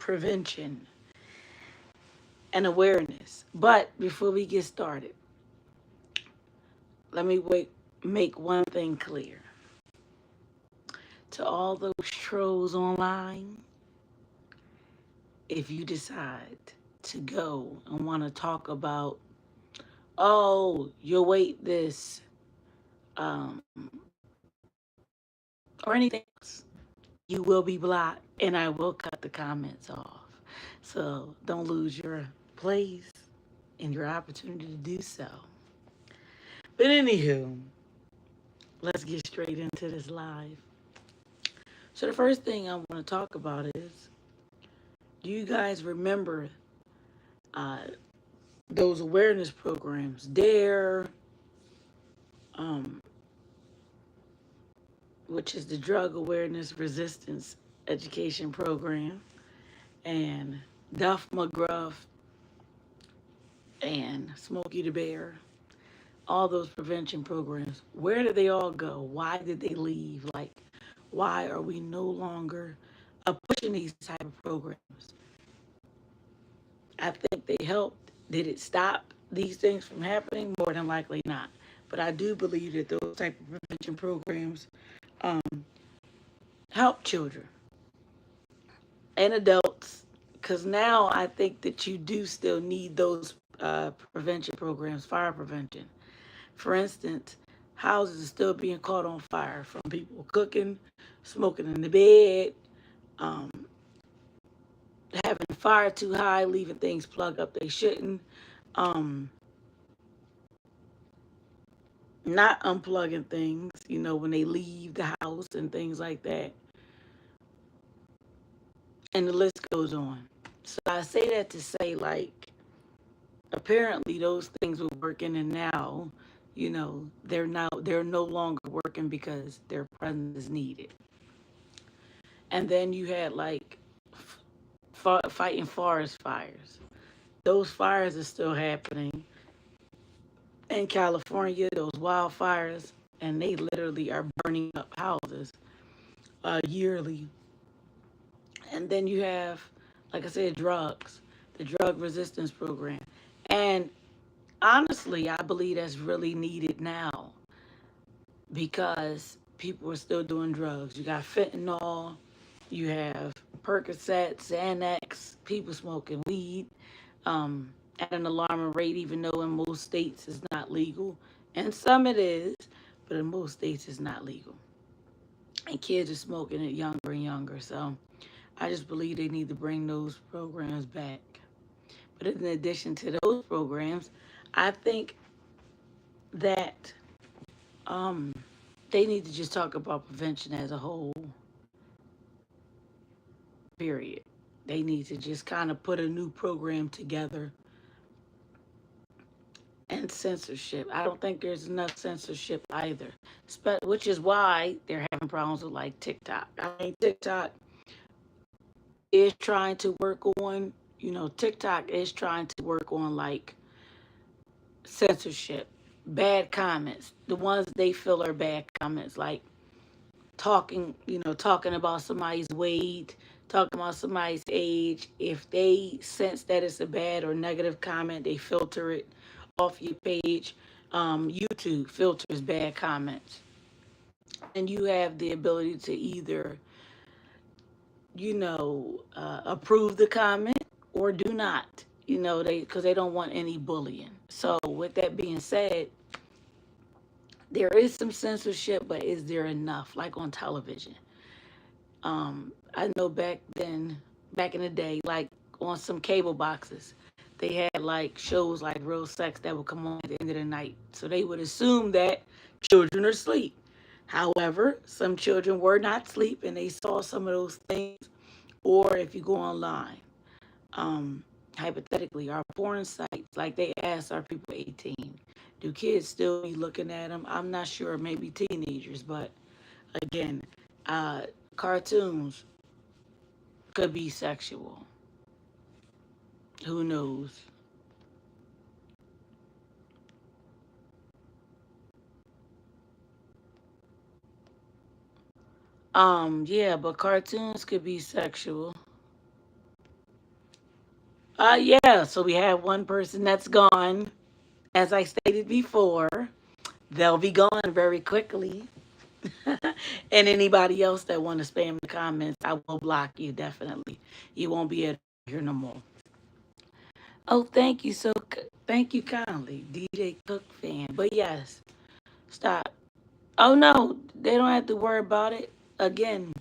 prevention and awareness. But before we get started, let me make one thing clear to all those trolls online. If you decide to go and want to talk about, oh, you'll wait this, um, or anything else, you will be blocked and I will cut the comments off. So don't lose your place and your opportunity to do so. But anywho, let's get straight into this live. So the first thing I want to talk about is, do you guys remember uh, those awareness programs? DARE, um, which is the Drug Awareness Resistance Education Program, and Duff McGruff and Smokey the Bear, all those prevention programs. Where did they all go? Why did they leave? Like, why are we no longer pushing these type of programs? I think they helped. Did it stop these things from happening? More than likely not. But I do believe that those type of prevention programs um, help children and adults. Because now I think that you do still need those prevention programs, fire prevention. For instance, houses are still being caught on fire from people cooking, smoking in the bed, um, having fire too high, leaving things plugged up they shouldn't, um, not unplugging things, when they leave the house and things like that. And the list goes on. So I say that to say, like, apparently those things were working, and now, they're no longer working because their presence is needed. And then you had like fighting forest fires. Those fires are still happening in California. Those wildfires, and they literally are burning up houses yearly. And then you have, like I said, drugs, the drug resistance program. And honestly, I believe that's really needed now because people are still doing drugs. You got fentanyl, you have Percocet, Xanax, people smoking weed at an alarming rate, even though in most states it's not legal. And some it is, but in most states it's not legal. And kids are smoking it younger and younger. So I just believe they need to bring those programs back. But in addition to those programs, I think that um, they need to just talk about prevention as a whole, period. They need to just kind of put a new program together. And censorship. I don't think there's enough censorship either, which is why they're having problems with like TikTok. I mean, TikTok is trying to work on, TikTok is trying to work on like censorship, bad comments, the ones they feel are bad comments, like talking about somebody's weight, talking about somebody's age. If they sense that it's a bad or negative comment, they filter it off your page. YouTube filters bad comments. And you have the ability to either, approve the comment or do not, because they don't want any bullying. So, with that being said, there is some censorship, but is there enough, like on television? I know back in the day, like on some cable boxes, they had like shows like Real Sex that would come on at the end of the night. So they would assume that children are asleep. However, some children were not asleep and they saw some of those things. Or if you go online, um, hypothetically, our porn sites, like they ask, are people 18? Do kids still be looking at them? I'm not sure, maybe teenagers, but again, uh, cartoons could be sexual. Who knows? Yeah, but cartoons could be sexual. Yeah, so we have one person that's gone. As I stated before, they'll be gone very quickly. And anybody else that want to spam the comments, I will block you definitely. You won't be able to hear no more. Oh, thank you thank you kindly, DJ Cook fan. But yes, stop. Oh no, they don't have to worry about it. Again,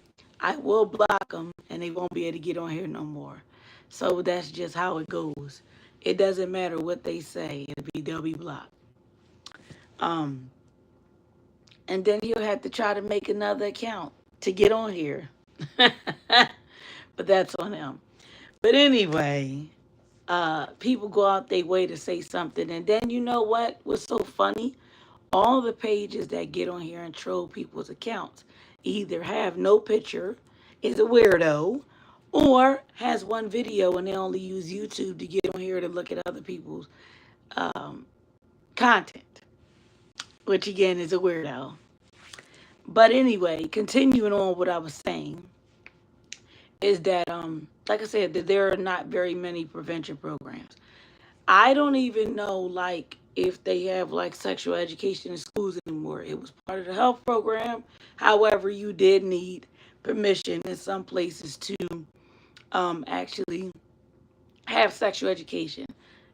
I will block them, and they won't be able to get on here no more. So that's just how it goes. It doesn't matter what they say; they'll be blocked. Um, and then you'll have to try to make another account to get on here. But that's on them. But anyway, people go out their way to say something, and then you know what was so funny? All the pages that get on here and troll people's accounts either have no picture, is a weirdo, or has one video and they only use YouTube to get on here to look at other people's um, content, which again is a weirdo. But anyway, continuing on what I was saying is that, like I said, that there are not very many prevention programs. I don't even know, like, if they have like sexual education in schools anymore. It was part of the health program. However, you did need permission in some places to actually have sexual education.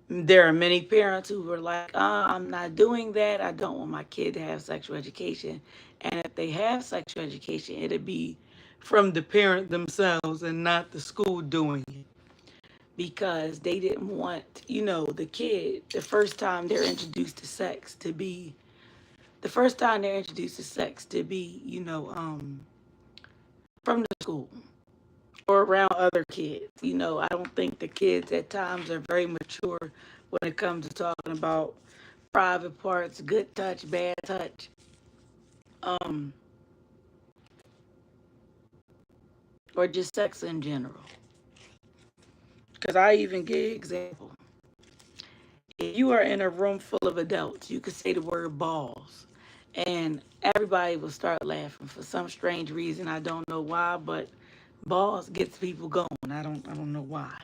There are many parents who were like, I'm not doing that. I don't want my kid to have sexual education. And if they have sexual education, it'd be from the parent themselves and not the school doing it, because they didn't want, the kid, the first time they're introduced to sex to be, from the school or around other kids. I don't think the kids at times are very mature when it comes to talking about private parts, good touch, bad touch, um, or just sex in general. Because I even give example. If you are in a room full of adults, you could say the word balls, and everybody will start laughing for some strange reason. I don't know why, but balls gets people going. I don't know why.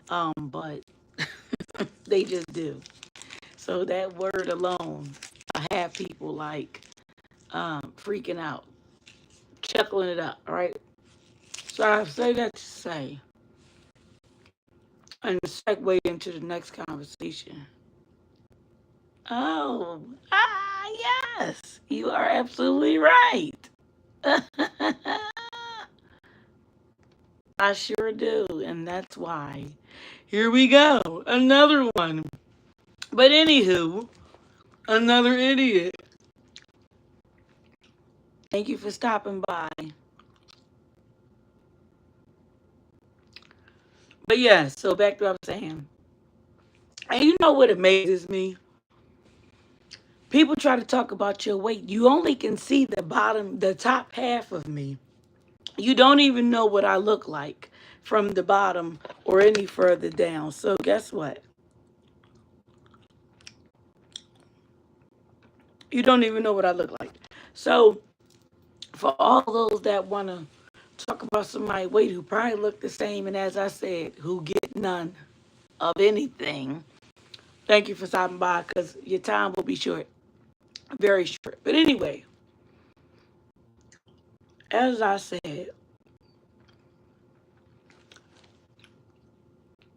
But they just do. So that word alone, I have people like freaking out, chuckling it up. All right. So I say that to say, and segue into the next conversation. Oh, yes, you are absolutely right. I sure do, and that's why. Here we go, another one. But anywho, another idiot. Thank you for stopping by. But yeah, so back to what I was saying. And you know what amazes me? People try to talk about your weight. You only can see the top half of me. You don't even know what I look like from the bottom or any further down. So guess what? You don't even know what I look like. So for all those that want to talk about somebody weight who probably look the same, and as I said, who get none of anything, thank you for stopping by, because your time will be short, very short. But anyway, as I said,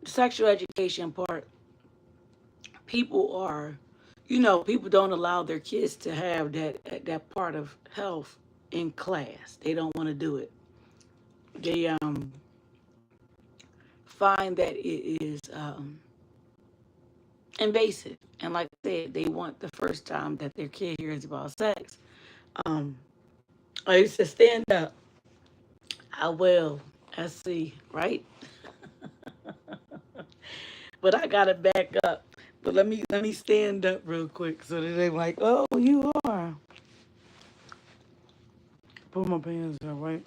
the sexual education part, people are, people don't allow their kids to have that part of health in class. They don't want to do it. They find that it is invasive, and like I said, they want the first time that their kid hears about sex. Um, I used to stand up. I will. I see, right? But I gotta back up. But let me stand up real quick so that they like, oh, you are. Put my pants up, right?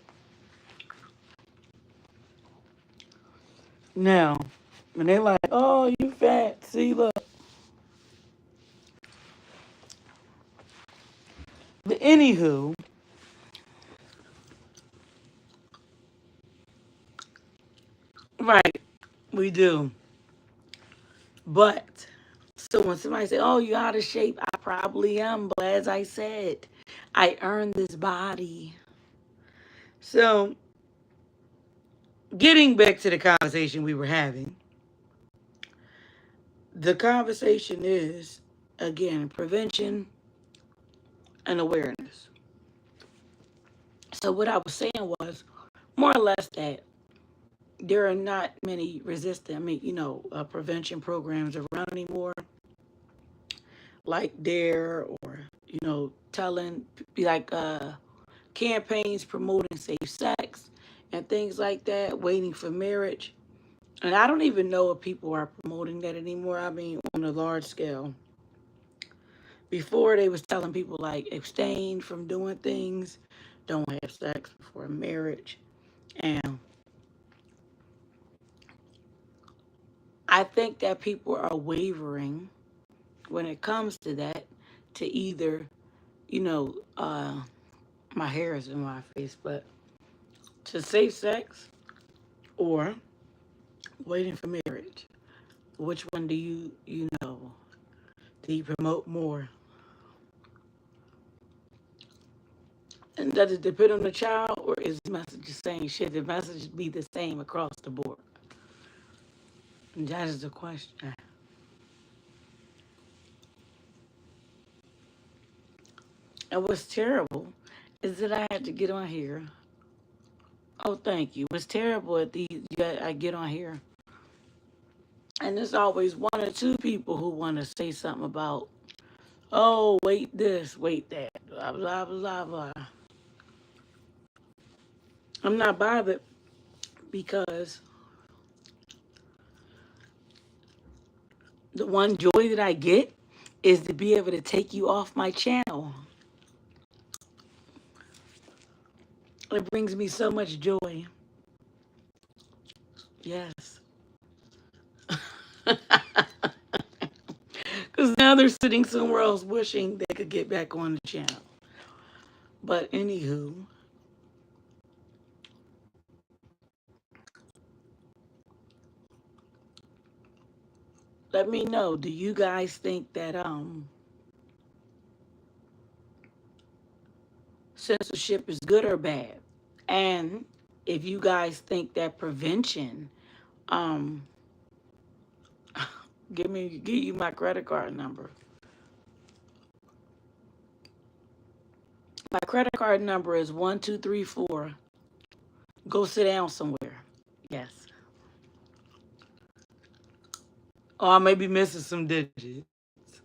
Now, and they like, oh, you fat. See, look. But anywho, right, we do. But so when somebody say, "Oh, you out of shape," I probably am. But as I said, I earned this body. So getting back to the conversation we were having, the conversation is again prevention and awareness. So what I was saying was more or less that there are not many resistant, prevention programs around anymore, like DARE or, telling, like campaigns promoting safe sex and things like that, waiting for marriage. And I don't even know if people are promoting that anymore. I mean, on a large scale. Before they was telling people like abstain from doing things, don't have sex before marriage. And I think that people are wavering when it comes to that to either, you know, uh, my hair is in my face, but to safe sex or waiting for marriage. Which one do do you promote more? And does it depend on the child, or is the message the same? Should the message be the same across the board? And that is the question. And what's terrible is that I had to get on here. Oh, thank you. What's terrible at I get on here, and there's always one or two people who want to say something about, oh, wait this, wait that, blah, blah, blah, blah. I'm not bothered because the one joy that I get is to be able to take you off my channel. It brings me so much joy. Yes. Because now they're sitting somewhere else wishing they could get back on the channel. But anywho, let me know. Do you guys think that censorship is good or bad? And if you guys think that prevention, um, give you my credit card number. My credit card number is 1234. Go sit down somewhere. Yes. Oh, I may be missing some digits.